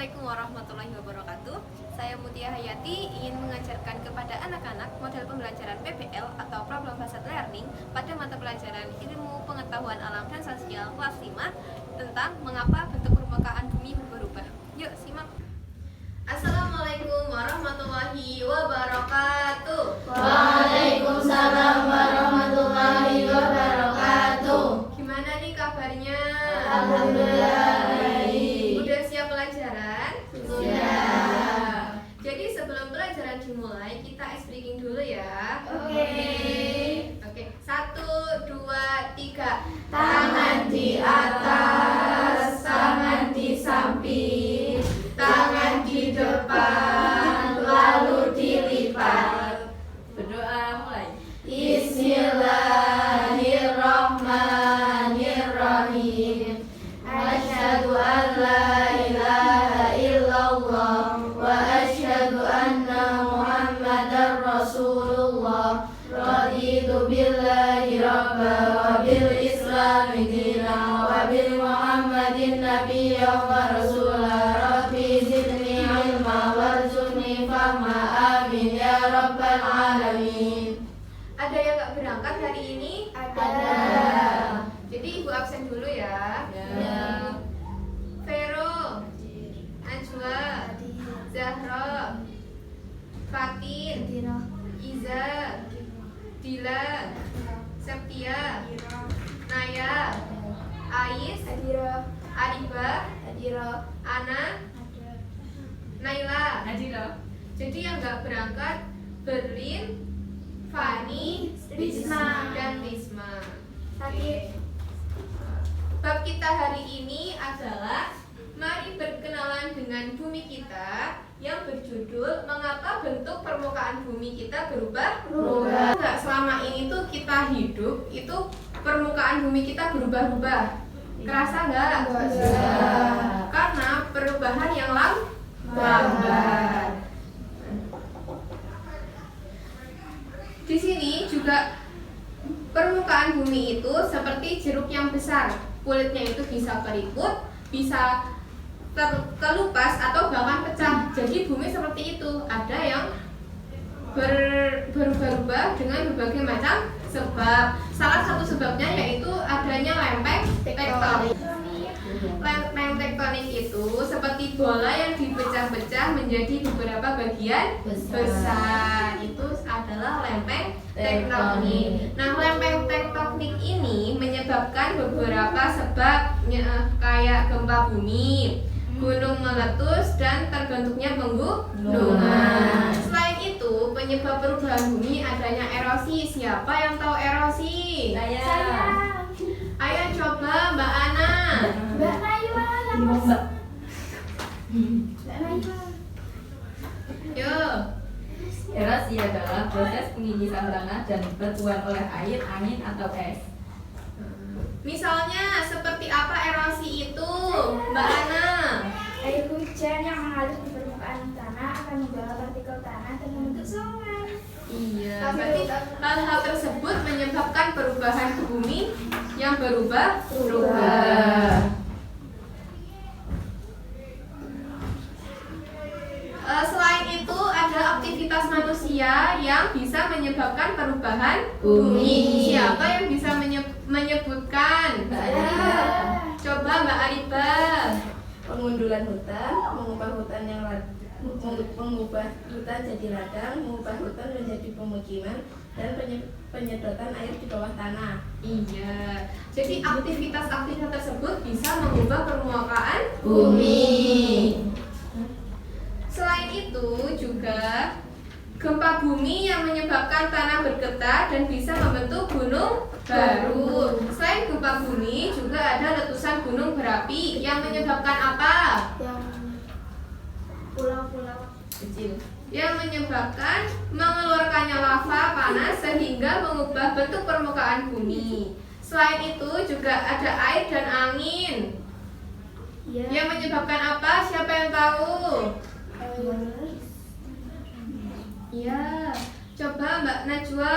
Assalamualaikum warahmatullahi wabarakatuh. Saya Mutia Hayati ingin mengajarkan kepada anak-anak model pembelajaran PBL atau Problem Based Learning pada mata pelajaran Ilmu Pengetahuan Alam dan Sosial kelas 5 tentang mengapa bentuk permukaan bumi berubah. Yuk simak. Assalamualaikum warahmatullahi wabarakatuh. Waalaikumsalam warahmatullahi wabarakatuh. Gimana nih kabarnya? Alhamdulillah baik. Udah siap pelajaran? Sudah. Jadi sebelum pelajaran dimulai, kita ice breaking dulu ya. Oke. Oke, 1, 2, 3. Tangan di atas, tangan di samping, tangan di depan, lalu dilipat. Berdoa mulai. Bismillahirrahmanirrahim. Asyhadu an la ilaha illallah wa asyhadu anna Muhammadar Rasulullah. Raditu billahi rabba wa bil islami dina wa bil Muhammadin nabiyya wa rasulah. Rabbi zidni ilma warzuqni fahma, amin ya rabbal alamin. Ada yang nggak berangkat hari ini? Ada. Jadi ibu absen dulu ya. Ya. Vero, Najwa, Zahra, Fatin, Iza, Dila, Septia, Naya, Ais, Ariba, Ana, Naila. Jadi yang nggak berangkat Berlin, Fani, Risma. dan Risma. Sakit. Bab kita hari ini adalah mari berkenalan dengan bumi kita yang berjudul mengapa bentuk permukaan bumi kita berubah. Enggak, selama ini tuh kita hidup itu permukaan bumi kita berubah-ubah. Kerasa nggak? Karena perubahan yang lambat. Di sini juga permukaan bumi itu seperti jeruk yang besar. Kulitnya itu bisa keriput, bisa kelupas atau bahkan pecah. Jadi bumi seperti itu. Ada yang berubah-ubah dengan berbagai macam sebab. Salah satu sebabnya yaitu adanya lempeng tektonik. Lempeng tektonik itu seperti bola yang dipecah-pecah menjadi beberapa bagian besar. Itu adalah lempeng tektonik. Nah, lempeng tektonik ini menyebabkan beberapa sebab kayak gempa bumi, gunung meletus, dan terbentuknya pegunungan. Selain itu, penyebab perubahan bumi adanya erosi. Siapa yang tahu erosi? Saya. Ayo coba Mbak Ana. Mbak Nayla. Yuk. Erosi adalah proses pengikisan tanah dan batuan oleh air, angin, atau es. Misalnya seperti apa erosi itu, Mbak Ana? Air hujan yang mengalir di permukaan tanah akan membawa partikel tanah dan membentuk sungai. Iya. Berarti hal-hal tersebut menyebabkan perubahan bumi yang berubah-ubah. Selain itu ada aktivitas manusia yang bisa menyebabkan perubahan bumi. Siapa yang bisa menyebutkan? Coba Mbak Ariba. Pengundulan hutan, mengubah hutan mengubah hutan jadi ladang, mengubah hutan menjadi pemukiman, dan penyedotan air di bawah tanah. Iya. Jadi aktivitas-aktivitas tersebut bisa mengubah permukaan Bumi. Selain itu juga gempa bumi yang menyebabkan tanah bergetar dan bisa membentuk gunung baru. Selain gempa bumi juga ada letusan gunung berapi yang menyebabkan apa? Yang pulau-pulau Kecil. Yang menyebabkan mengeluarkannya lava panas sehingga mengubah bentuk permukaan bumi. Selain itu juga ada air dan angin. Yang menyebabkan apa? Siapa yang tahu? Ya, coba Mbak Najwa.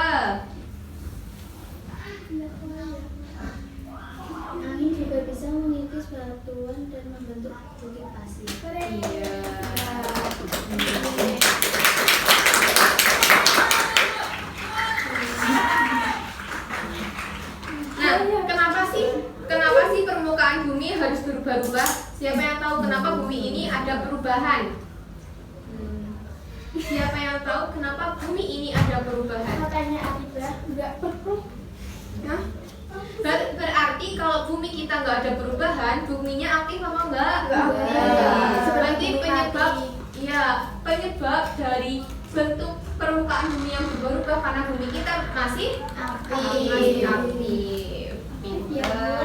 angin juga bisa mengikis batuan dan membentuk bukit pasir. Iya. kenapa bumi ini ada perubahan? Siapa yang tahu kenapa bumi ini ada perubahan? Makanya Arifah nggak perlu. Hah? Berarti kalau bumi kita nggak ada perubahan, buminya aktif apa enggak? Nggak aktif. Berarti penyebab, ya penyebab dari bentuk permukaan bumi yang berubah karena bumi kita masih aktif. Pinter.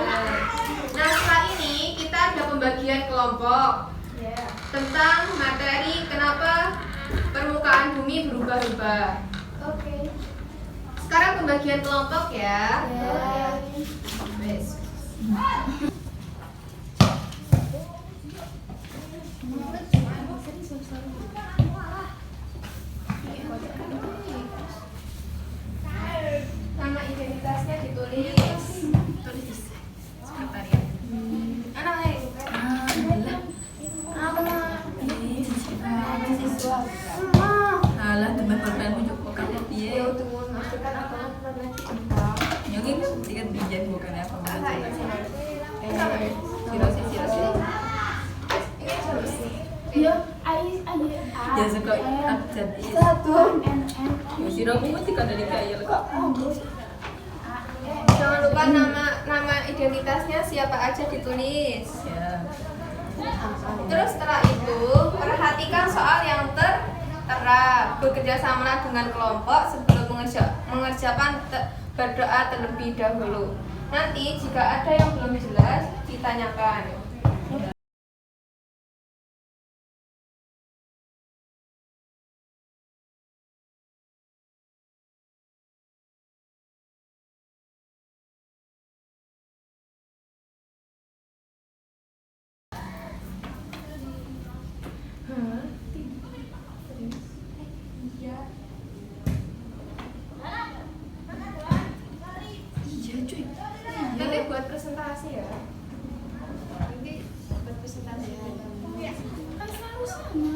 Nah setelah ini kita ada pembagian kelompok Ya. tentang materi kenapa permukaan bumi berubah-ubah. Oke. Sekarang pembagian kelompok ya. Ya. Wes. Nama identitasnya ditulis. Tulis. Sebentar ya. Anak Alah, teman pertama muncul bukan piye. Yang ini tiga bijan bukan apa Yo, ayo. Ya suka abjad is. Sira ku mesti kada dikaya kok. Jangan lupa nama identitasnya siapa aja ditulis. Ya. Terus setelah itu perhatikan soal yang tertera. Bekerja sama dengan kelompok sebelum mengerjakan berdoa terlebih dahulu. Nanti jika ada yang belum jelas ditanyakan. Nanti buat presentasi ya. Nanti buat presentasi. Kan selalu sama.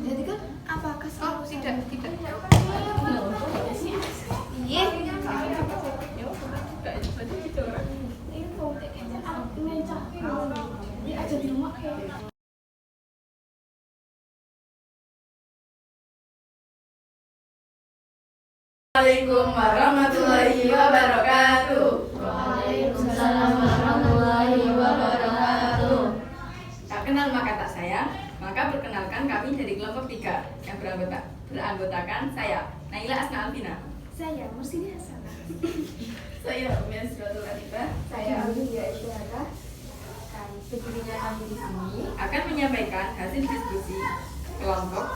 Jadi kan apakah oh tidak. Iya. Info kayaknya ngecap ini aja di rumah kayak. Assalamualaikum warahmatullahi wabarakatuh. Waalaikumsalam warahmatullahi wabarakatuh. Tak kenal maka tak sayang, maka perkenalkan kami dari kelompok 3 yang beranggotakan saya, Naila Asna Alvina. Saya Mursini Hasanah. Saya Umi Asratul Arifah. Saya Aulia Isyara. Berdirinya kami di sini Akan menyampaikan hasil diskusi kelompok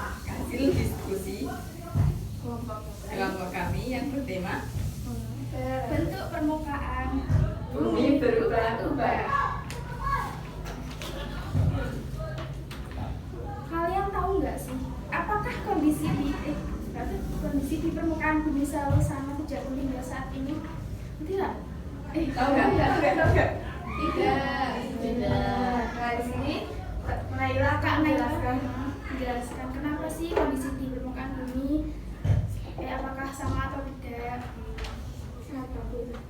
kelompok kami yang bertema Bentuk permukaan Bumi berubah-ubah. Kalian tahu nggak sih, apakah kondisi di permukaan bumi selalu sama sejak dulu hingga saat ini? Tidak. Tahu nggak? Tidak. Nah di sini Naila menjelaskan kenapa sih kondisi di permukaan bumi, apakah sama atau tidak?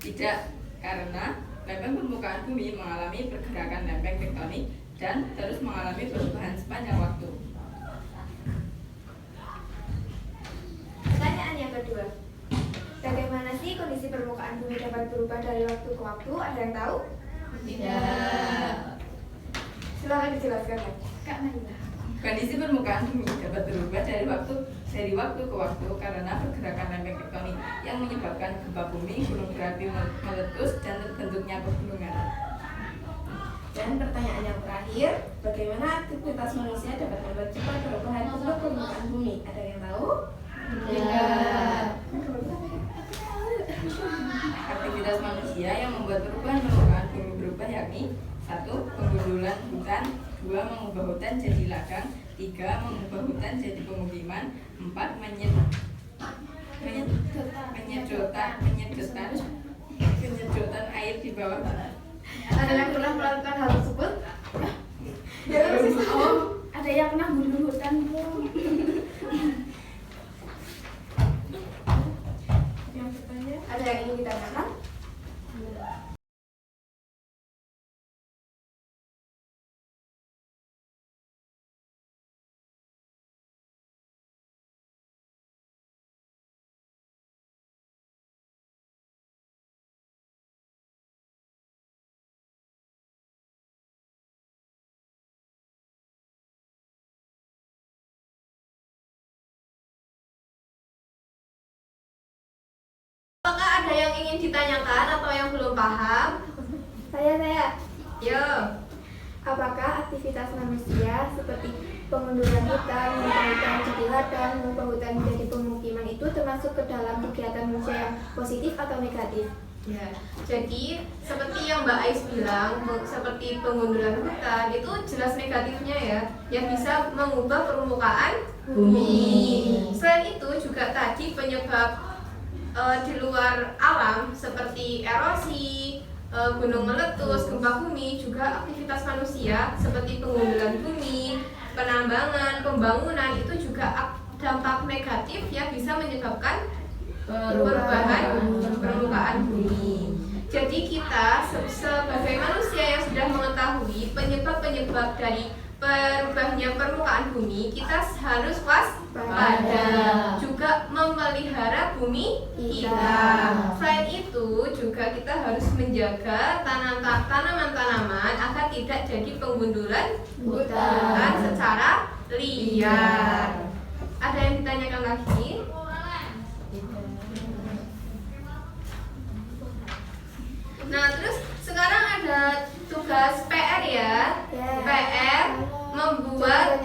Tidak, karena lempeng permukaan bumi mengalami pergerakan lempeng tektonik dan terus mengalami perubahan sepanjang waktu. pertanyaan yang kedua. Bagaimana sih kondisi permukaan bumi dapat berubah dari waktu ke waktu? Ada yang tahu? tidak. Silahkan dijelaskan ya. Kak Naila. Kondisi permukaan bumi dapat berubah dari waktu ke waktu karena pergerakan lempeng tektonik yang menyebabkan gempa bumi, gunung berapi meletus, dan terbentuknya pegunungan. Dan pertanyaan yang terakhir, bagaimana aktivitas manusia dapat mempercepat perubahan bentuk permukaan bumi? Ada yang tahu? Tidak. Aktivitas manusia yang membuat perubahan permukaan bumi berubah yakni 1. Penggundulan hutan, 2. Mengubah hutan jadi ladang, 3. Mengubah hutan jadi pemukiman, 4. Penyedotan air di bawah tanah. Ada yang pernah melakukan hal tersebut? Ada yang pernah gundul hutan belum? Ada yang ingin ditanyakan? Apakah ada yang ingin ditanyakan atau yang belum paham? Saya. Yo. Apakah aktivitas manusia seperti pengunduran hutan, membangun jadi ladang, mengubah hutan menjadi pemukiman itu termasuk ke dalam kegiatan manusia yang positif atau negatif? Ya, jadi seperti yang Mbak Ais bilang, seperti pengunduran hutan itu jelas negatifnya ya, yang bisa mengubah permukaan bumi. Selain itu juga tadi penyebab di luar alam seperti erosi, gunung meletus, gempa bumi, juga aktivitas manusia seperti pengunduran bumi, penambangan, pembangunan itu juga dampak negatif yang bisa menyebabkan perubahan permukaan bumi. Jadi kita sebagai manusia yang sudah mengetahui penyebab-penyebab dari berubahnya permukaan bumi, kita harus waspada, juga memelihara bumi kita. Selain itu juga kita harus menjaga tanaman-tanaman agar tidak jadi penggundulan hutan secara liar. Ada yang ditanyakan lagi? Nah, terus sekarang ada tugas PR ya. PR membuat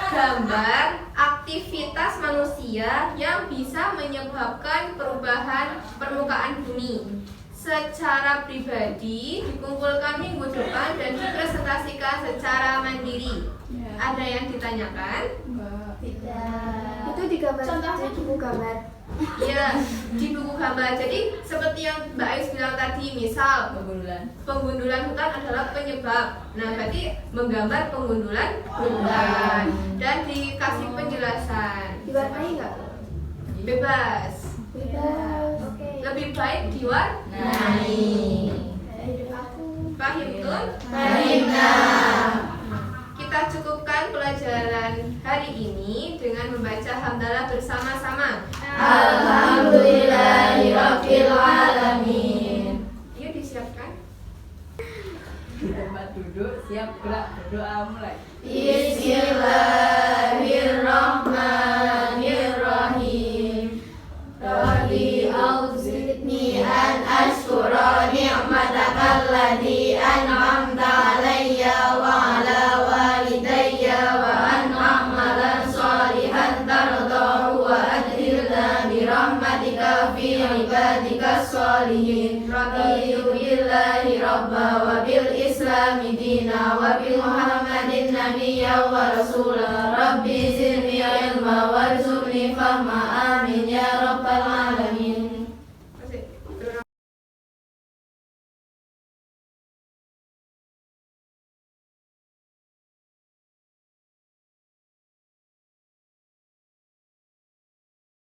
gambar aktivitas manusia yang bisa menyebabkan perubahan permukaan bumi. Secara pribadi dikumpulkan minggu depan dan dipresentasikan secara mandiri. Ada yang ditanyakan? Itu digambar di buku gambar. Iya, di buku gambar. Jadi seperti yang Mbak Ais bilang tadi, misal penggundulan hutan adalah penyebab. Nah, berarti menggambar penggundulan hutan dan dikasih penjelasan. Diwarnai nggak? Bebas. Oke. Lebih baik diwarnai. Pahim tuh? Kita cukupkan pelajaran hari ini dengan membaca hamdalah bersama-sama. Alhamdulillahirabbil alamin. Yuk disiapkan. Di tempat duduk, siap gerak, berdoa mulai. Bismillahirrahmanirrahim. Rabbi auzi'ni an ashkura ni'mataka allati an'amta alayya wa ala walidayya wa an a'mala salihan tardahu wa adkhilna bi rahmatika fi ibadika sholihin. Raditu billahi rabba wa bil islami dina wa bi muhammadin nabiyya wa rasula. Rabbi zidni ilma warzuqni fahma, amin ya